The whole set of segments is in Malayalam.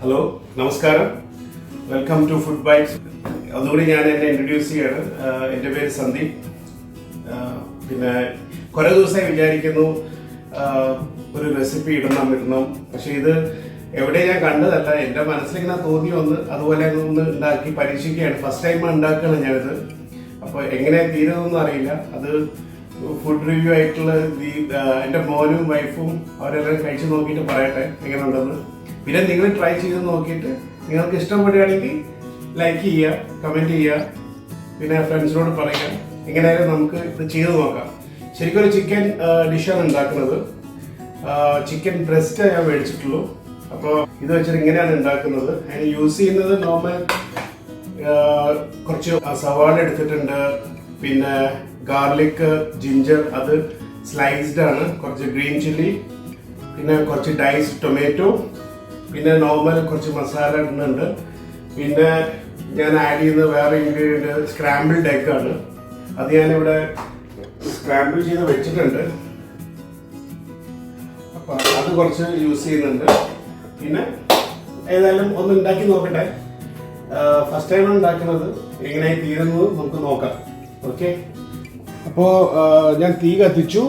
ഹലോ നമസ്കാരം, വെൽക്കം ടു ഫുഡ് ബൈറ്റ്സ്. അതുകൂടി ഞാൻ എന്നെ ഇൻട്രൊഡ്യൂസ് ചെയ്യാണ്. എൻ്റെ പേര് സന്ദീപ്. പിന്നെ കുറേ ദിവസമായി വിചാരിക്കുന്നു ഒരു റെസിപ്പി ഇടണം. പക്ഷെ ഇത് എവിടെ ഞാൻ കണ്ടതല്ല, എൻ്റെ മനസ്സിലിങ്ങനെ തോന്നി വന്ന് അതുപോലെ ഒന്ന് ഉണ്ടാക്കി പരീക്ഷിക്കുകയാണ്. ഫസ്റ്റ് ടൈം ഉണ്ടാക്കുകയാണ് ഞാനിത്. അപ്പോൾ എങ്ങനെ തീരുന്നൊന്നും അറിയില്ല. അത് ഫുഡ് റിവ്യൂ ആയിട്ടുള്ള എൻ്റെ മോനും വൈഫും അവരെല്ലാം കഴിച്ച് നോക്കിയിട്ട് പറയട്ടെ എങ്ങനെ ഉണ്ടെന്ന്. പിന്നെ നിങ്ങൾ ട്രൈ ചെയ്ത് നോക്കിയിട്ട് നിങ്ങൾക്ക് ഇഷ്ടപ്പെടുകയാണെങ്കിൽ ലൈക്ക് ചെയ്യുക, കമൻറ്റ് ചെയ്യുക, പിന്നെ ഫ്രണ്ട്സിനോട് പറയുക. എങ്ങനെയായാലും നമുക്ക് ഇത് ചെയ്ത് നോക്കാം. ശരിക്കും ഒരു ചിക്കൻ ഡിഷാണ് ഉണ്ടാക്കുന്നത്. ചിക്കൻ ബ്രസ്റ്റ് ഞാൻ മേടിച്ചിട്ടുള്ളൂ. അപ്പോൾ ഇത് വെച്ചിട്ട് ഇങ്ങനെയാണ് ഉണ്ടാക്കുന്നത്. അതിന് യൂസ് ചെയ്യുന്നത് നോർമൽ കുറച്ച് സവാള എടുത്തിട്ടുണ്ട്, പിന്നെ ഗാർലിക്, ജിഞ്ചർ അത് സ്ലൈസ്ഡ് ആണ്, കുറച്ച് ഗ്രീൻ ചില്ലി, പിന്നെ കുറച്ച് ഡൈസ്ഡ് ടൊമാറ്റോ, പിന്നെ നോർമൽ കുറച്ച് മസാല ഇടുന്നുണ്ട്. പിന്നെ ഞാൻ ആഡ് ചെയ്യുന്ന വേറെ ഇൻഗ്രീഡിയൻറ്റ് സ്ക്രാമ്പിൾഡ് എഗ് ആണ്. അത് ഞാനിവിടെ സ്ക്രാമ്പിൾ ചെയ്ത് വെച്ചിട്ടുണ്ട്. അപ്പം അത് കുറച്ച് യൂസ് ചെയ്യുന്നുണ്ട്. പിന്നെ ഏതായാലും ഒന്ന് ഉണ്ടാക്കി നോക്കട്ടെ. ഫസ്റ്റ് ടൈം ഉണ്ടാക്കുന്നത്, എങ്ങനെയായി തീരുന്നത് നമുക്ക് നോക്കാം. ഓക്കെ, അപ്പോൾ ഞാൻ തീ കത്തിച്ചു.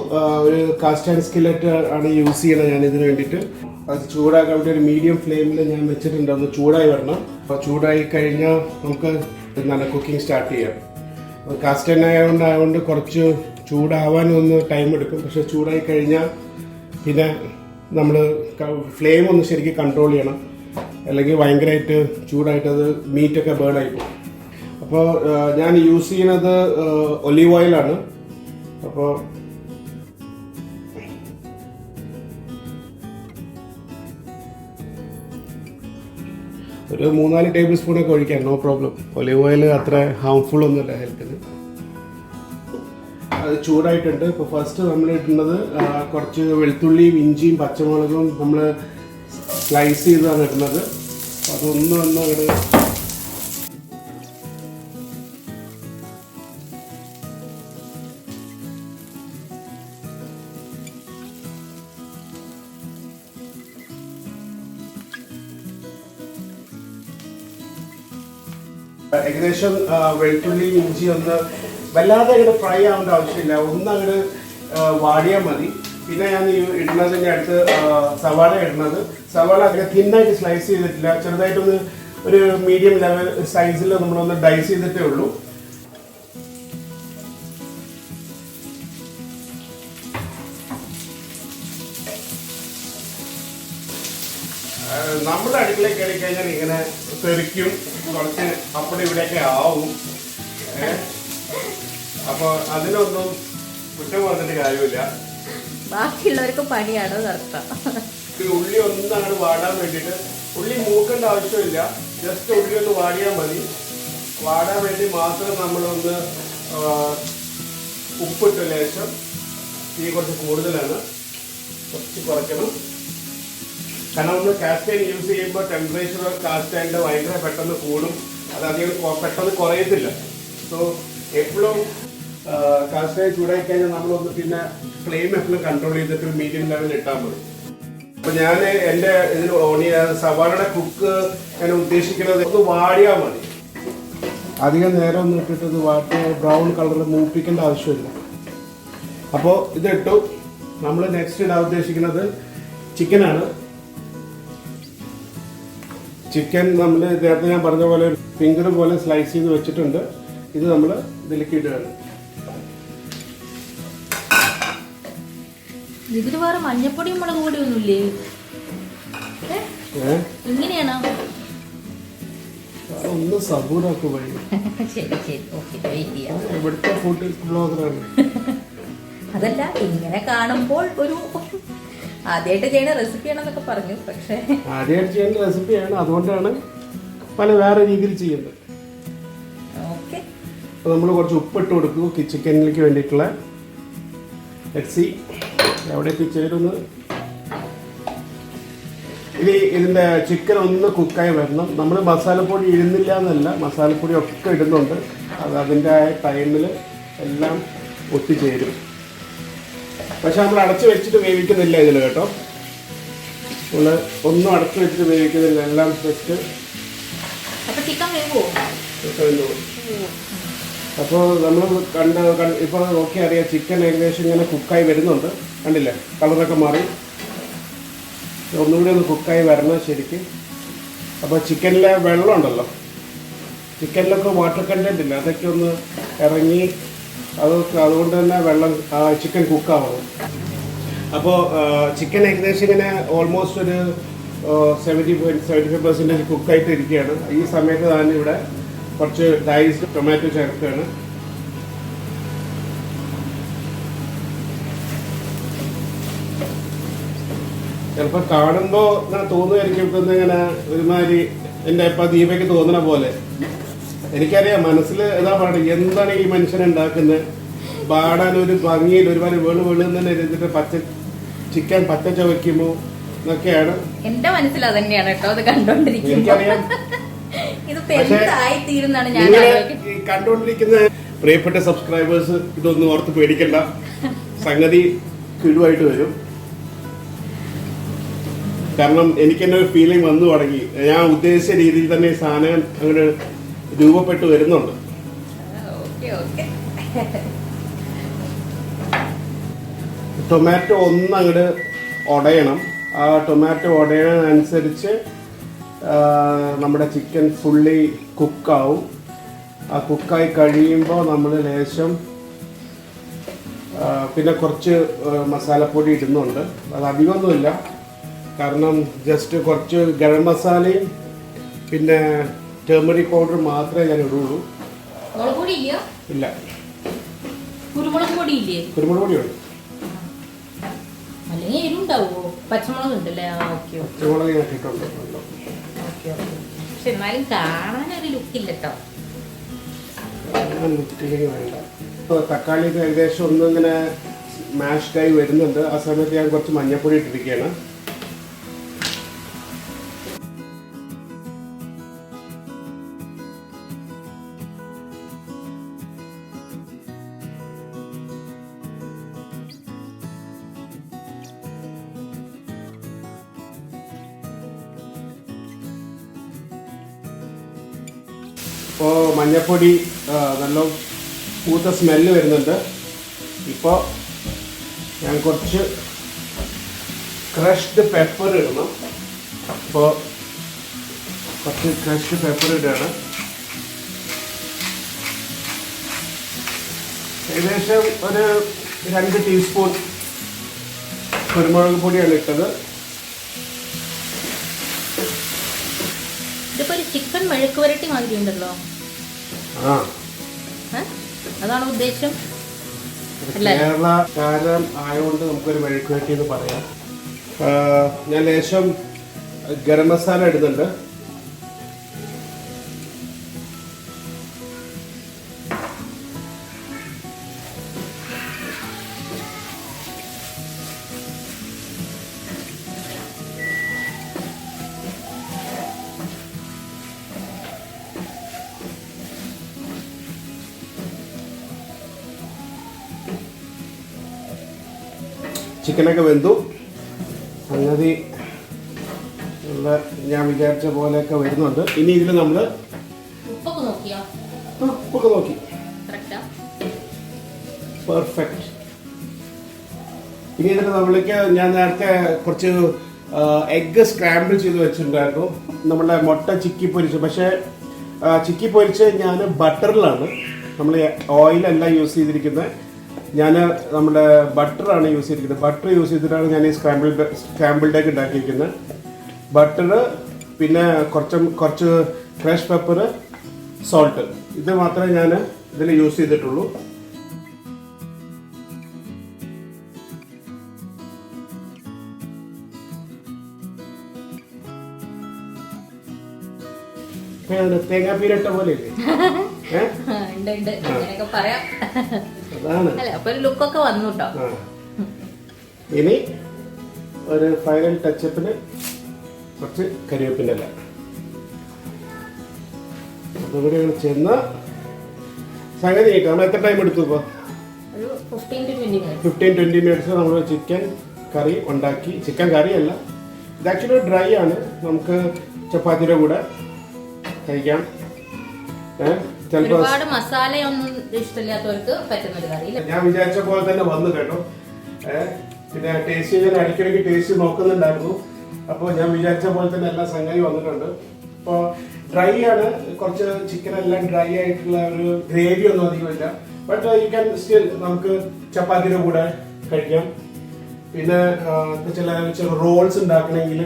ഒരു കാസ്റ്റ് ആൻഡ് സ്കില്ലറ്റ് ആണ് യൂസ് ചെയ്യണത് ഞാൻ ഇതിന് വേണ്ടിയിട്ട്. അത് ചൂടാക്കാൻ വേണ്ടി ഒരു മീഡിയം ഫ്ലെയിമിൽ ഞാൻ വെച്ചിട്ടുണ്ട്. ഒന്ന് ചൂടായി വരണം. അപ്പോൾ ചൂടായി കഴിഞ്ഞാൽ നമുക്ക് എന്താണ് കുക്കിംഗ് സ്റ്റാർട്ട് ചെയ്യാം. കാസ്റ്റ് ആൻഡ് ആയതുകൊണ്ട് കുറച്ച് ചൂടാവാനൊന്ന് ടൈം എടുക്കും. പക്ഷെ ചൂടായി കഴിഞ്ഞാൽ പിന്നെ നമ്മൾ ഫ്ലെയിം ഒന്ന് ശരിക്കും കൺട്രോൾ ചെയ്യണം, അല്ലെങ്കിൽ ഭയങ്കരമായിട്ട് ചൂടായിട്ട് അത് മീറ്റൊക്കെ ബേൺ ആയി പോകും. അപ്പോൾ ഞാൻ യൂസ് ചെയ്യുന്നത് ഒലീവ് ഓയിലാണ്. അപ്പോൾ ഒരു 3-4 ടേബിൾ സ്പൂണൊക്കെ ഒഴിക്കാം, നോ പ്രോബ്ലം. ഒലീവ് ഓയിൽ അത്ര ഹാംഫുൾ ഒന്നുമല്ല ഹെൽത്തിന്. അത് ചൂടായിട്ടുണ്ട്. ഇപ്പോൾ ഫസ്റ്റ് നമ്മൾ ഇടുന്നത് കുറച്ച് വെളുത്തുള്ളിയും ഇഞ്ചിയും പച്ചമുളകും നമ്മൾ സ്ലൈസ് ചെയ്താണ് ഇടുന്നത്. അതൊന്നും അങ്ങോട്ട് ഏകദേശം വെളുത്തുള്ളി ഇഞ്ചി ഒന്ന് വല്ലാതെ അങ്ങോട്ട് ഫ്രൈ ആവേണ്ട ആവശ്യമില്ല, ഒന്ന് അങ്ങോട്ട് വാടിയാൽ മതി. പിന്നെ ഞാൻ ഇടുന്നതിൻ്റെ അടുത്ത് സവാള ഇടുന്നത്. സവാള അങ്ങനെ തിന്നായിട്ട് സ്ലൈസ് ചെയ്തിട്ടില്ല, ചെറുതായിട്ടൊന്ന് ഒരു മീഡിയം ലെവൽ സൈസിൽ നമ്മളൊന്ന് ഡൈസ് ചെയ്തിട്ടേ ഉള്ളൂ. നമ്മുടെ അടുക്കളയിൽ കയറി കഴിഞ്ഞാൽ ഇങ്ങനെ തെറിക്കും, കുറച്ച് അവിടെ ഇവിടെയൊക്കെ ആവും. അപ്പോൾ അതിനൊന്നും കുറ്റം പറഞ്ഞിട്ട് കാര്യമില്ല. ബാക്കിയുള്ളവർക്ക് പണിയാണോ നടത്താം. ഉള്ളി ഒന്ന് അങ്ങോട്ട് വാടാൻ വേണ്ടിയിട്ട്, ഉള്ളി മൂക്കേണ്ട ആവശ്യമില്ല, ജസ്റ്റ് ഉള്ളി ഒന്ന് വാടിയാൽ മതി. വാടാൻ വേണ്ടി മാത്രം നമ്മളൊന്ന് ഉപ്പിട്ട് ലേശം, തീ കുറച്ച് കൂടുതലാണ്, കുറച്ച് കുറയ്ക്കണം. കാരണം നമ്മൾ കാസ്റ്റ് അയൺ യൂസ് ചെയ്യുമ്പോൾ ടെമ്പറേച്ചർ കാസ്റ്റ് അയണിൻ്റെ ഭയങ്കര പെട്ടെന്ന് കൂടും, അത് അധികം പെട്ടെന്ന് കുറയത്തില്ല. സോ എപ്പോഴും കാസ്റ്റ് അയൺ ചൂടായി കഴിഞ്ഞാൽ നമ്മളൊന്ന് പിന്നെ ഫ്ലെയിം എപ്പോഴും കൺട്രോൾ ചെയ്തിട്ട് മീഡിയം ലെവലിൽ ഇട്ടാൽ മതി. അപ്പോൾ ഞാൻ എൻ്റെ ഇതിൽ സവാളയുടെ കുക്ക് ഞാൻ ഉദ്ദേശിക്കുന്നത് ഒന്ന് വാടിയാൽ മതി. അധികം നേരം ഒന്നും ഇട്ടിട്ട് ഇത് വാട്ടി ബ്രൗൺ കളറിൽ മൂപ്പിക്കേണ്ട ആവശ്യമില്ല. അപ്പോൾ ഇതിട്ടു. നമ്മൾ നെക്സ്റ്റ് ഇടാൻ ഉദ്ദേശിക്കുന്നത് ചിക്കനാണ്. ചിക്കൻ നമ്മൾ നേരത്തെ ഞാൻ പറഞ്ഞ പോലെ ഫിംഗർ പോലെ സ്ലൈസ് ചെയ്ത് വെച്ചിട്ടുണ്ട്. ഇത് നമ്മൾ ഇതിലേക്ക് ഇടുകയാണ്. ഇതിന് വേറെ മഞ്ഞപ്പൊടിയും മുളക് പൊടിയും ഒന്നുമില്ലേ? ഇങ്ങനെയാണോ? ഒന്ന് സബൂറാക്ക് പോയി. ഇവിടുത്തെ ഫുഡ് ബ്ലോഗറാണ്. അതല്ല, ഇങ്ങനെ കാണുമ്പോൾ ഒരു ആദ്യമായിട്ട് ചെയ്യുന്ന റെസിപ്പിയാണെന്നൊക്കെ പറഞ്ഞു. പക്ഷേ ആദ്യമായിട്ട് ചെയ്യുന്ന റെസിപ്പിയാണ്, അതുകൊണ്ടാണ് പല വേറെ രീതിയിൽ ചെയ്യുന്നത്. ഓക്കെ, അപ്പോൾ നമ്മൾ കുറച്ച് ഉപ്പിട്ട് കൊടുക്കും ചിക്കനിലേക്ക് വേണ്ടിയിട്ടുള്ള. ലെറ്റ്സ് എവിടെ എത്തിച്ചേരുന്ന്. ഇനി ഇതിൻ്റെ ചിക്കൻ ഒന്ന് കുക്കായി വരണം. നമ്മൾ മസാലപ്പൊടി ഇടുന്നില്ല എന്നല്ല, മസാലപ്പൊടി ഒക്കെ ഇടുന്നുണ്ട്. അത് അതിൻ്റെ ടൈമിൽ എല്ലാം ഒത്തുചേരും. പക്ഷെ നമ്മൾ അടച്ച് വെച്ചിട്ട് വേവിക്കുന്നില്ല ഇതിൽ കേട്ടോ. നമ്മൾ ഒന്നും അടച്ചു വെച്ചിട്ട് വേവിക്കുന്നില്ല, എല്ലാം ജസ്റ്റ് അപ്പൊ ചിക്കൻ വേവോ? അപ്പോൾ നമ്മൾ ഇപ്പോൾ നോക്കി അറിയാം, ചിക്കൻ ഏകദേശം ഇങ്ങനെ കുക്കായി വരുന്നുണ്ട്. കണ്ടില്ലേ, കളറൊക്കെ മാറി. ഒന്നുകൂടി ഒന്ന് കുക്കായി വരണം ശരിക്കും. അപ്പോൾ ചിക്കനിലെ വെള്ളം ഉണ്ടല്ലോ, ചിക്കനിലൊക്കെ വാട്ടർ കണ്ടന്റ് ഇല്ല, അതൊക്കെ ഒന്ന് ഇറങ്ങി അതുകൊണ്ട് തന്നെ ചിക്കൻ കുക്കാവണം. അപ്പോൾ ചിക്കൻ ഏകദേശം ഇങ്ങനെ ഓൾമോസ്റ്റ് ഒരു 75% കുക്കായിട്ട് ഇരിക്കുകയാണ്. ഈ സമയത്ത് ഞാൻ ഇവിടെ കുറച്ച് ഡൈസ്ഡ് ടൊമാറ്റോ ചേർക്കുകയാണ്. ചിലപ്പോൾ കാണുമ്പോൾ ഇങ്ങനെ തോന്നുമായിരിക്കും ഇങ്ങനെ ഒരുമാതിരി എൻ്റെ ഇപ്പം ദീപയ്ക്ക് തോന്നണ പോലെ. എനിക്കറിയാം മനസ്സിൽ എന്താ പറയുക, എന്താണ് ഈ മനുഷ്യൻ ഉണ്ടാക്കുന്നത്, പാടാൻ ഒരു ഭംഗിയിൽ ഒരുപാട് വെളുന്ന് തന്നെ ഇരുന്നിട്ട് ചിക്കൻ പച്ച ചവയ്ക്കുമോ എന്നൊക്കെയാണ് എന്റെ മനസ്സിൽ. അതന്നെയാണ് കേട്ടോ അത് കണ്ടോണ്ടിരിക്കുന്നത്. എനിക്കറിയാം. കണ്ടോണ്ടിരിക്കുന്ന പ്രിയപ്പെട്ട സബ്സ്ക്രൈബേഴ്സ് ഇതൊന്നും ഓർത്ത് പേടിക്കണ്ട, സംഗതി കിടുവായിട്ട് വരും. കാരണം എനിക്ക് തന്നെ ഒരു ഫീലിംഗ് വന്നു തുടങ്ങി. ഞാൻ ഉദ്ദേശിച്ച രീതിയിൽ തന്നെ സാധനം അങ്ങനെ രൂപപ്പെട്ടു വരുന്നുണ്ട്. ടൊമാറ്റോ ഒന്ന് അങ്ങോട്ട് ഉടയണം. ആ ടൊമാറ്റോ ഉടയണനുസരിച്ച് നമ്മുടെ ചിക്കൻ ഫുള്ളി കുക്കാവും. ആ കുക്കായി കഴിയുമ്പോൾ നമ്മൾ ലേശം പിന്നെ കുറച്ച് മസാലപ്പൊടി ഇടുന്നുണ്ട്. അത് അധികമൊന്നുമില്ല, കാരണം ജസ്റ്റ് കുറച്ച് ഗരം മസാലയും പിന്നെ ടേമറിക് പൗഡർ മാത്രമേ ഞാൻ ഇടുള്ളൂ. ഇല്ല, കുരുമുളക് പൊടി ഇല്ലേ? കുരുമുളക് പൊടിയുണ്ട്. അല്ലെങ്കിൽ എരിവുണ്ടാവോ? പച്ചമുളക് ഉണ്ടല്ലേ? പച്ചമുളക് ഞാൻ ഇട്ടിട്ടുണ്ട്. പക്ഷെ എന്നാലും കാണാനൊരു ലുക്കില്ല കേട്ടോ. വേണ്ട. തക്കാളി ഏകദേശം ഒന്നും ഇങ്ങനെ മാഷ്ഡായി വരുന്നുണ്ട്. ആ സമയത്ത് ഞാൻ കുറച്ച് മഞ്ഞൾപ്പൊടി ഇട്ടിരിക്കുകയാണ്. ഇപ്പോൾ മഞ്ഞൾപ്പൊടി നല്ല പൂത്ത സ്മെല്ല് വരുന്നുണ്ട്. ഇപ്പോൾ ഞാൻ കുറച്ച് ക്രഷ്ഡ് പെപ്പർ ഇടണം. അപ്പോൾ കുറച്ച് ക്രഷ്ഡ് പെപ്പർ ഇടുകയാണ്. ഏകദേശം ഒരു 2 ടീസ്പൂൺ കുരുമുളക് പൊടിയാണ് ഇട്ടത്. ഇതിപ്പോ ഒരു ചിക്കൻ മെഴുക്ക് വരട്ടി മാതിരി ഉണ്ടല്ലോ. അതാണ് ഉദ്ദേശം. കേരളക്കാരൻ ആയതുകൊണ്ട് നമുക്കൊരു മെഴുക്ക് വരട്ടി എന്ന് പറയാം. ഞാൻ ലേശം ഗരം മസാല ഇടുന്നുണ്ട്. ചിക്കനൊക്കെ വെന്തു, സംഗതി ഞാൻ വിചാരിച്ച പോലെയൊക്കെ വരുന്നുണ്ട്. ഇനി ഇതിൽ നമ്മൾ ഉപ്പൊക്കെ നോക്കി പെർഫെക്റ്റ്. ഇനി ഇതിൽ നമ്മൾക്ക് ഞാൻ നേരത്തെ കുറച്ച് എഗ്ഗ് സ്ക്രാമ്പിൾ ചെയ്ത് വെച്ചിട്ടുണ്ടായിരുന്നു. നമ്മുടെ മുട്ട ചിക്കി പൊരിച്ചു. പക്ഷേ ചിക്കി പൊരിച്ച് ഞാൻ ബട്ടറിലാണ്, നമ്മൾ ഓയിലല്ല യൂസ് ചെയ്തിരിക്കുന്നത്. ഞാൻ നമ്മുടെ ബട്ടറാണ് യൂസ് ചെയ്തിരിക്കുന്നത്. ബട്ടർ യൂസ് ചെയ്തിട്ടാണ് ഞാൻ ഈ സ്ക്രാമ്പിൾഡ് എഗ്ഗ് ഉണ്ടാക്കിയിരിക്കുന്നത്. ബട്ടർ, പിന്നെ കുറച്ച് ഫ്രഷ് പെപ്പർ, സോൾട്ട്, ഇത് മാത്രമേ ഞാൻ ഇതിൽ യൂസ് ചെയ്തിട്ടുള്ളൂ. തേങ്ങാപ്പീരിട്ട പോലെ ഇല്ലേ? അതാണ്. ഇനി ഒരു ഫൈനൽ ടച്ചപ്പിന് കുറച്ച് കരിവേപ്പിൻ്റെ ഇല അതുകൂടെയാണ് ചെന്ന സംഗതി. നമ്മൾ എത്ര ടൈം എടുത്തു? ഇപ്പോൾ 15-20 മിനിറ്റ്സ് നമ്മൾ ചിക്കൻ കറി ഉണ്ടാക്കി. ചിക്കൻ കറിയല്ല, ഇത് ആക്ച്വലി ഡ്രൈ ആണ്, നമുക്ക് ചപ്പാത്തിയുടെ കൂടെ കഴിക്കാം. ചിലപ്പോൾ ഒരുപാട് മസാലയൊന്നും ഇഷ്ടമില്ലാത്തവർക്ക് പറ്റുന്ന ഒരു കറി. ഞാൻ വിചാരിച്ച പോലെ തന്നെ വന്നു കേട്ടോ. പിന്നെ ടേസ്റ്റ് ഞാൻ ഇടയ്ക്കിടയ്ക്ക് ടേസ്റ്റ് നോക്കുന്നുണ്ടായിരുന്നു. അപ്പോൾ ഞാൻ വിചാരിച്ച പോലെ തന്നെ എല്ലാ സംഗതി വന്നിട്ടുണ്ട്. ഇപ്പോൾ ഡ്രൈ ആണ്, കുറച്ച് ചിക്കൻ എല്ലാം ഡ്രൈ ആയിട്ടുള്ള ഒരു ഗ്രേവി ഒന്നും അധികമില്ല. ബട്ട് യു ക്യാൻ സ്റ്റിൽ നമുക്ക് ചപ്പാത്തിയുടെ കൂടെ കഴിക്കാം. പിന്നെ ചില റോൾസ് ഉണ്ടാക്കണമെങ്കിൽ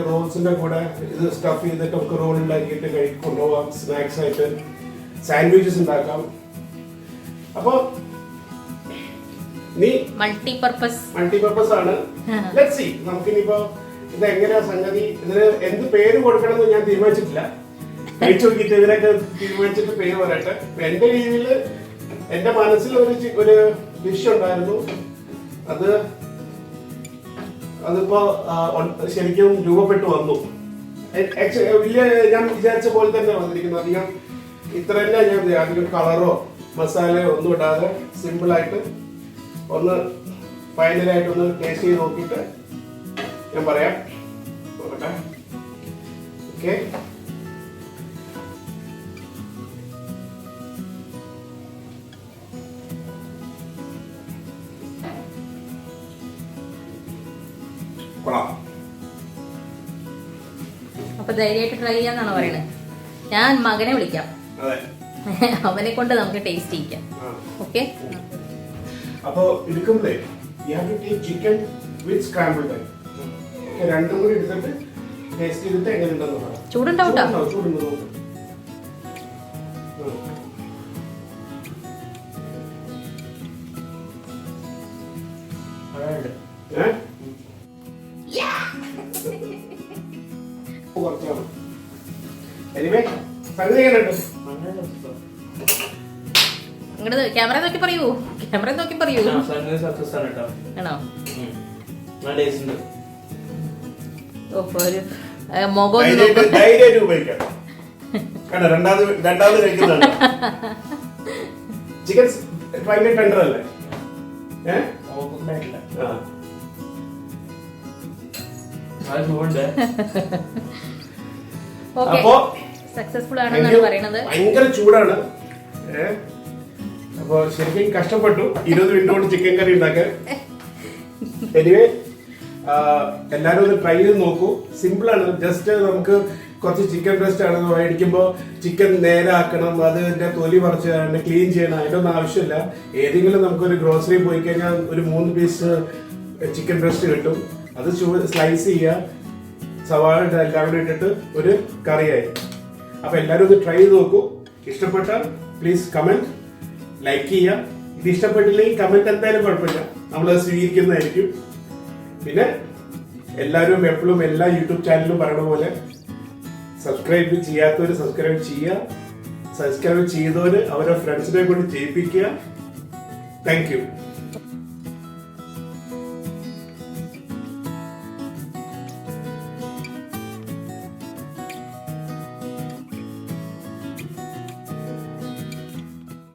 റോൾസിന്റെ കൂടെ ഇത് സ്റ്റഫ് ചെയ്തിട്ട് നമുക്ക് റോൾ ഉണ്ടാക്കിയിട്ട് കൊണ്ടുപോകാം. സ്നാക്സ് ആയിട്ട് സാൻഡ്വിച്ചസ് അപ്പൊ നീ മൾട്ടിപർപ്പസ് ആണ്. ലെറ്റ്സ് സീ നമുക്കിനിപ്പോ ഇത് എങ്ങനെയാ സംഗതി, ഇതിന് എന്ത് പേര് കൊടുക്കണം എന്ന് ഞാൻ തീരുമാനിച്ചിട്ടില്ല. കഴിച്ചു നോക്കിയിട്ട് ഇതിനൊക്കെ തീരുമാനിച്ചിട്ട് പേര് പറയട്ടെ. എന്റെ രീതിയിൽ എന്റെ മനസ്സിൽ ഒരു ഡിഷ് ഉണ്ടായിരുന്നു. അതിപ്പോ ശരിക്കും രൂപപ്പെട്ടു വന്നു. വലിയ ഞാൻ വിചാരിച്ച പോലെ തന്നെ വന്നിരിക്കുന്നു. അധികം ഇത്ര തന്നെ ഞാൻ അധികം കളറോ മസാലയോ ഒന്നും ഇടാതെ സിമ്പിൾ ആയിട്ട് ഒന്ന് ഫൈനലായിട്ട് ഒന്ന് ടേസ്റ്റ് ചെയ്ത് നോക്കിയിട്ട് ഞാൻ പറയാം. ഓക്കെ, അപ്പൊ ധൈര്യമായിട്ട് ട്രൈ ചെയ്യാന്നാണോ പറയണത്? ഞാൻ മകനെ വിളിക്കാം, അവനെ കൊണ്ട് നമുക്ക് ടേസ്റ്റ് ചെയ്യിക്കാം. ഓക്കെ, അപ്പോ എടുക്കുമ്പോഴേ ചിക്കൻ വിത്ത് സ്ക്രാമ്പിൾഡ് എഗ് രണ്ടും കൂടി എടുത്തിട്ട് ടേസ്റ്റ് ചെയ്തിട്ട് എങ്ങനെയുണ്ടെന്ന് പറയാം. ചൂടുണ്ടാവട്ടോ? ചൂടുണ്ട്. ക്യാമറ നോക്കി പറയൂ, ആണോ? മുഖം രണ്ടാമത് കഴിക്കുന്നുണ്ട്. ചിക്കൻ ഭയങ്കര ടെൻഡർ അല്ലേ? അപ്പോ സക്സസ്ഫുൾ ആണെന്നാണ് പറയുന്നത്. ഭയങ്കര ചൂടാണ്. അപ്പൊ ശരിക്കും കഷ്ടപ്പെട്ടു 20 മിനിറ്റ് കൊണ്ട് ചിക്കൻ കറി ഉണ്ടാക്കാൻ. എനിവേ എല്ലാരും ഒന്ന് ട്രൈ ചെയ്ത് നോക്കൂ. സിമ്പിൾ ആണ്. ജസ്റ്റ് നമുക്ക് കുറച്ച് ചിക്കൻ ബ്രസ്റ്റ് ആണ് മേടിക്കുമ്പോൾ ചിക്കൻ നേരെ ആക്കണം, അതിന്റെ തൊലി പറിച്ച് ക്ലീൻ ചെയ്യണം, അതിന്റെ ഒന്നും ആവശ്യമില്ല. ഏതെങ്കിലും നമുക്കൊരു ഗ്രോസറി പോയി കഴിഞ്ഞാൽ ഒരു 3 പീസ് ചിക്കൻ ബ്രസ്റ്റ് കിട്ടും. അത് സ്ലൈസ് ചെയ്യുക, സവാള എല്ലാം കൂടി ഇട്ടിട്ട് ഒരു കറിയായി. അപ്പൊ എല്ലാരും ഒന്ന് ട്രൈ ചെയ്ത് നോക്കൂ. ഇഷ്ടപ്പെട്ടാൽ പ്ലീസ് കമന്റ്, ലൈക്ക് ചെയ്യുക. ഇത് ഇഷ്ടപ്പെട്ടില്ലെങ്കിൽ കമന്റ് എന്തായാലും കുഴപ്പമില്ല, നമ്മളത് സ്വീകരിക്കുന്നതായിരിക്കും. പിന്നെ എല്ലാവരും എപ്പോഴും എല്ലാ യൂട്യൂബ് ചാനലിലും പറയുന്ന പോലെ സബ്സ്ക്രൈബ് ചെയ്യാത്തവർ സബ്സ്ക്രൈബ് ചെയ്യുക, സബ്സ്ക്രൈബ് ചെയ്തവര് അവരുടെ ഫ്രണ്ട്സിനെ കൊണ്ട് ചെയ്യിപ്പിക്കുക. Thank you.